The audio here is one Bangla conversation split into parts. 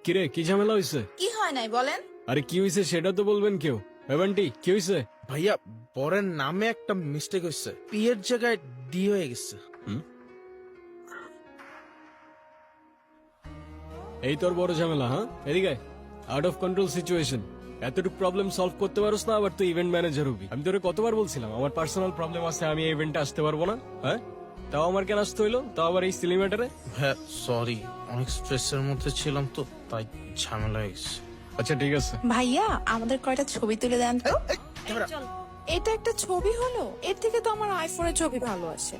কিরে কি ঝামেলা হইছে? কি হয় নাই বলেন? আরে কি হইছে সেটা তো বলবেন কেউ। এভান্টি কি হইছে? ভাইয়া বরের নামে একটা মিস্টেক হয়েছে, পি এর জায়গায় ডি হয়ে গেছে। এই তোর বড় ঝামেলা? হ্যাঁ এদিকে আউট অফ কন্ট্রোল সিচুয়েশন। এতটুকু প্রবলেম সলভ করতে পারোস না, আবার তুই ইভেন্ট ম্যানেজার হবি। আমি তোরে কতবার বলছিলাম আমার পার্সোনাল প্রবলেম আছে, আমি এই ইভেন্টে আসতে পারবো না। হ্যাঁ তাও আমার কেন আসতে হইলো, তাও আবার এই সিলি ম্যাটারে? হ্যাঁ সরি, অনেক স্ট্রেসের মধ্যে ছিলাম তো, তাই ঝামেলা হয়ে গেছে। আচ্ছা ঠিক আছে। ভাইয়া আমাদের কয়টা ছবি তুলে দেন তো। এটা একটা ছবি হলো, এর থেকে তো আমার আইফোনের ছবি ভালো আসে।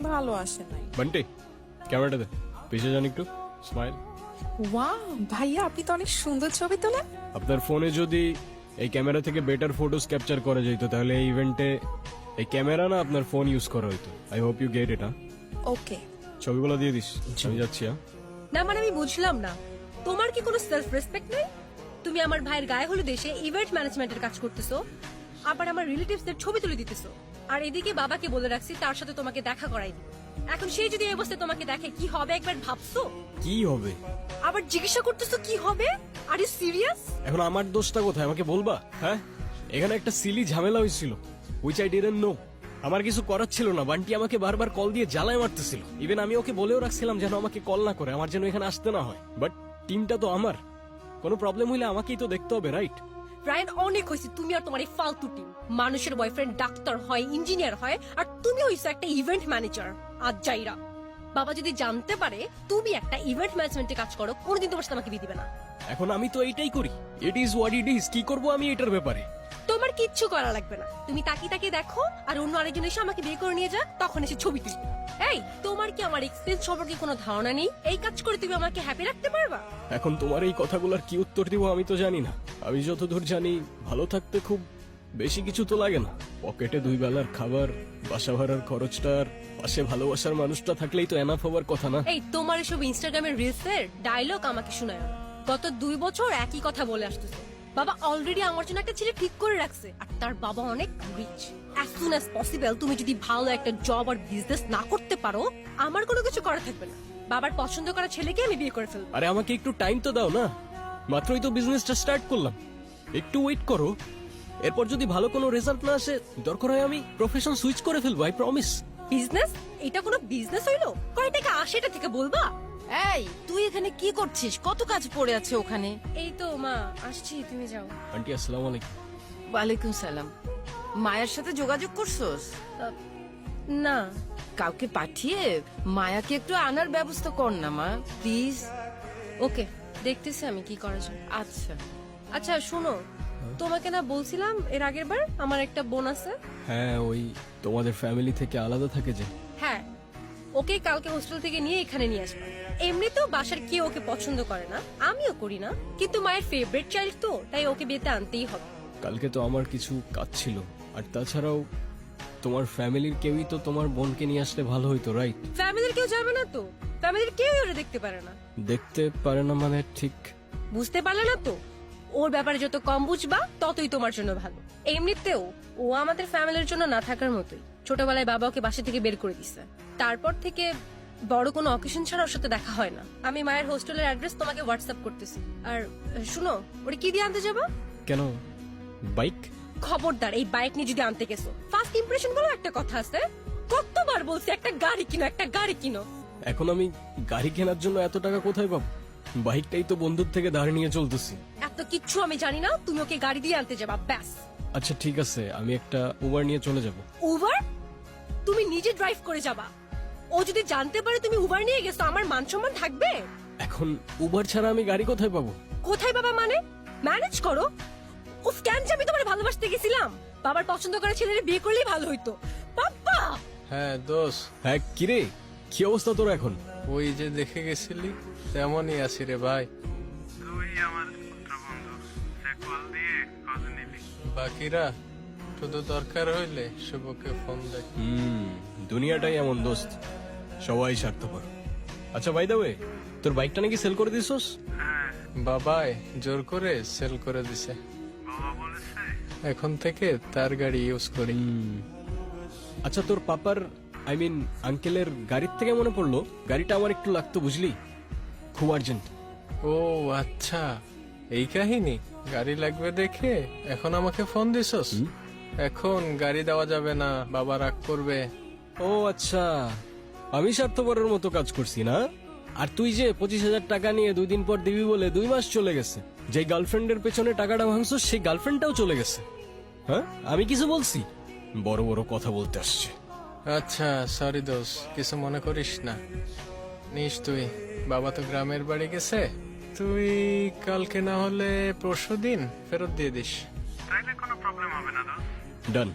ভালো আসে নাই। বান্টি ক্যামেরাটা দে, পিছিয়ে যান একটু, স্মাইল। ওয়াও ভাইয়া আপনি তো অনেক সুন্দর ছবি তোলেন। আপনার ফোনে যদি এই ক্যামেরা থেকে বেটার ফটোস ক্যাপচার করা যেত তাহলে এই ইভেন্টে এই ক্যামেরা না আপনার ফোন ইউজ করা হইতো। I hope you get it. Okay ছবিগুলো দিয়ে দিস, আমি যাচ্ছি। না মানে আমি বুঝলাম না, তোমার কি কোনো সেলফ রেসপেক্ট নেই? তুমি আমার ভাইয়ের গায়ে হলুদ এসে ইভেন্ট ম্যানেজমেন্টের কাজ করতেছো, আবার আমার রিলেটিভসদের ছবি তুলে দিতেছো, আর এদিকে বাবাকে বলে রাখছি তার সাথে তোমাকে দেখা করাইনি। এখন সেই যদি এই অবস্থায় তোমাকে দেখে কি হবে একবার ভাবছো? কি হবে? আবার জিজ্ঞাসা করতেছো কি হবে? Are you serious? এখন আমার দোষটা কোথায় আমাকে বলবা? হ্যাঁ এখানে একটা সিলি ঝামেলা হয়েছিল, উইচ আই ডিডন্ট নো। আমার কিছু করার ছিল না, বান্টি আমাকে বারবার কল দিয়ে জ্বালায় মারতেছিল। ইভেন আমি ওকে বলেও রাখছিলাম যেন আমাকে কল না করে, আমার যেন এখানে আসতে না হয়। বাট টিমটা তো আমার, কোনো প্রবলেম হইলে আমাকেই তো দেখতে হবে, রাইট? রায়ন অনেক হয়েছে তুমি আর তোমার এই ফালতু টিম। মানুষের বয়ফ্রেন্ড ডাক্তার হয়, ইঞ্জিনিয়ার হয়, আর তুমি হইছো একটা ইভেন্ট ম্যানেজার। আজ যাইরা বাবা যদি জানতে পারে তুমি একটা ইভেন্ট ম্যানেজমেন্টে কাজ করো, কোনোদিন তোমার সাথে আমাকে বিয়ে দিবে না। এখন আমি তো এইটাই করি, it is what it is. কি করবো আমি এটার ব্যাপারে? তোমার কিচ্ছু করা লাগবে না, তুমি তাকিয়ে তাকিয়ে দেখো আর অন্য আরেকজন এসে আমাকে বিয়ে করে নিয়ে যা, তখন এসে ছবি তুলবে। এই তোমার কি আমার এক্সপেরিয়েন্স সম্পর্কে কোনো ধারণা নেই? এই কাজ করে তুমি আমাকে হ্যাপি রাখতে পারবা? এখন তোমার এই কথাগুলোর কি উত্তর দিব আমি তো জানি না। আমি যতদূর জানি ভালো থাকতে খুব বেশি কিছু তো লাগে না। পকেটে 2 বেলার খাবার, বাসা ভাড়ার খরচটা, আর পাশে ভালোবাসার মানুষটা থাকলেই তো এনাফ হবার কথা না? এই তোমার এসব ইনস্টাগ্রামের রিলসের ডায়লগ আমাকে শোনায় না। গত 2 বছর একই কথা বলে আসতেছে। বাবা অলরেডি আমার জন্য একটা ছেলে ঠিক করে রাখছে, আর তার বাবা অনেক rich. As soon as possible তুমি যদি ভালো একটা জব আর বিজনেস না করতে পারো, আমার কোনো কিছু করা থাকবে না। বাবার পছন্দ করা ছেলেকে আমি বিয়ে করে ফেলবো। আরে আমাকে একটু টাইম তো দাও না, মাত্রই তো বিজনেসটা স্টার্ট করলাম, একটু ওয়েট করো। এরপর যদি ভালো কোনো রেজাল্ট না আসে, দরকার হয় আমি প্রফেশন সুইচ করে ফেলবো, আই প্রমিস। বিজনেস? এটা কোনো বিজনেস হইলো? কয় টাকা আসে এটা থেকে বলবা? এই তুই এখানে কি করছিস? কত কাজ পড়ে আছে ওখানে। এই তো মা আসছি, তুমি যাও। আন্টি আসসালামু আলাইকুম। ওয়ালাইকুম সালাম। মায়ের সাথে যোগাযোগ করছস? না। কাউকে পাঠিয়ে মায়াকে একটু আনার ব্যবস্থা কর না মা, প্লিজ। ওকে দেখতেছি আমি কি করা যায়। আচ্ছা আচ্ছা শুনো, তোমাকে না বলছিলাম এর আগের বার আমার একটা বোন আছে? হ্যাঁ ওই তোমাদের ফ্যামিলি থেকে আলাদা থাকে যে। হ্যাঁ, ওকে কালকে হোস্টেল থেকে নিয়ে এখানে নিয়ে আসবে। এমনিতেও বাসার কেউ ওকে পছন্দ করে না, আমিও করি না, কিন্তু মায়ের ফেভারিট চাইল্ড তো, তাই ওকে বিয়েতে আনতেই হবে। কালকে তো আমার কিছু কাজ ছিল, আর তাছাড়াও তোমার ফ্যামিলির কেউই তো তোমার বোনকে নিয়ে আসলে ভালো হইতো, রাইট? ফ্যামিলির কেউ যাবে না তো? ফ্যামিলির কেউই ওরা দেখতে পারে না। দেখতে পারে না মানে? ঠিক বুঝতে পারলে না তো? ওর ব্যাপারে যত কম বুঝবা ততই তোমার জন্য ভালো। এমনিতেও ও আমাদের ফ্যামিলির জন্য না থাকার মতোই। ছোটবেলায় বাবা ওকে বাসা থেকে বের করে দিছে, তারপর থেকে বড় কোনো অকেশন ছাড়া ওর সাথে দেখা হয় না। আমি মায়ের হোস্টেলের অ্যাড্রেস তোমাকে হোয়াটসঅ্যাপ করতেছি। আর শুনো, ওরে কি দিয়ে আনতে যাবা? কেন? বাইক? খবরদার এই বাইক নিয়ে যদি আনতে গেছো, ফার্স্ট ইমপ্রেশন বলো একটা কথা আছে। কতবার বলছি একটা গাড়ি কিনো, একটা গাড়ি কিনো। এখন আমি গাড়ি কেনার জন্য এত টাকা কোথায় পাবো? বাইকটাই তো বন্ধুর থেকে ধার নিয়ে চলতেছি। এত কিচ্ছু আমি জানি না, তুমি ওকে গাড়ি দিয়ে আনতে যাবা ব্যাস। আচ্ছা ঠিক আছে, আমি একটা উবার নিয়ে চলে যাব। উবার? তুমি নিজে ড্রাইভ করে যাবা? ও যদি জানতে পারে তুমি উবার নিয়ে গেছো, আমার মান সম্মান থাকবে? এখন উবার ছাড়া আমি গাড়ি কোথায় পাবো? কোথায় বাবা মানে? ম্যানেজ করো। উফ, কেন যে আমি তোমার ভালোবাসতে গেছিলাম? বাবার পছন্দ করা ছেলের বিয়ে করলেই ভালো হইতো। বাবা হ্যাঁ দোষ, হ্যাঁ কিরে, কি অবস্থা তোর এখন? ওই যে দেখে গেছিলি তেমনই আছি রে ভাই। তুই আমার পুত্র বন্ধু, সে কল দিয়ে খোঁজ নিবি। বাকিরা শুধু দরকার হইলে শুভকে ফোন দেয়। দুনিয়াটাই এমন দোস্ত, সবাই স্বার্থপর। আচ্ছা বাই দ্য ওয়ে, তোর বাইকটা নাকি সেল করে দিছস? হ্যাঁ, বাবাই জোর করে সেল করে দিছে। বাবা বলেছে এখন থেকে তার গাড়ি ইউজ করি। আচ্ছা তোর পাপার আই মিন আঙ্কেলের গাড়ির থেকে মনে পড়লো, গাড়িটা আমার একটু লাগতো বুঝলি, খুব আর্জেন্ট। ও আচ্ছা, এই কাহিনী। গাড়ি লাগবে দেখে এখন আমাকে ফোন দিছস? এখন গাড়ি দেওয়া যাবে না, বাবা রাগ করবে। ও আচ্ছা, আমি স্বার্থপরের মতো কাজ করছি না? আর তুই যে 25,000 টাকা নিয়ে 2 দিন পর দিবি বলে 2 মাস চলে গেছে, যে গার্লফ্রেন্ডের পেছনে টাকাটা ভাঙছস সেই গার্লফ্রেন্ডটাও চলে গেছে। হ্যাঁ, আমি কিছু বলছি? বড় বড় কথা বলতে আসছে। আচ্ছা সরি দোষ, কিছু মনে করিস না। নিস তুই, বাবা তো গ্রামের বাড়ি গেছে, তুই কালকে না হলে পরশু দিন ফেরত দিয়ে দিস। তাইলে কোনো প্রবলেম হবে না দোস্ত। ডান।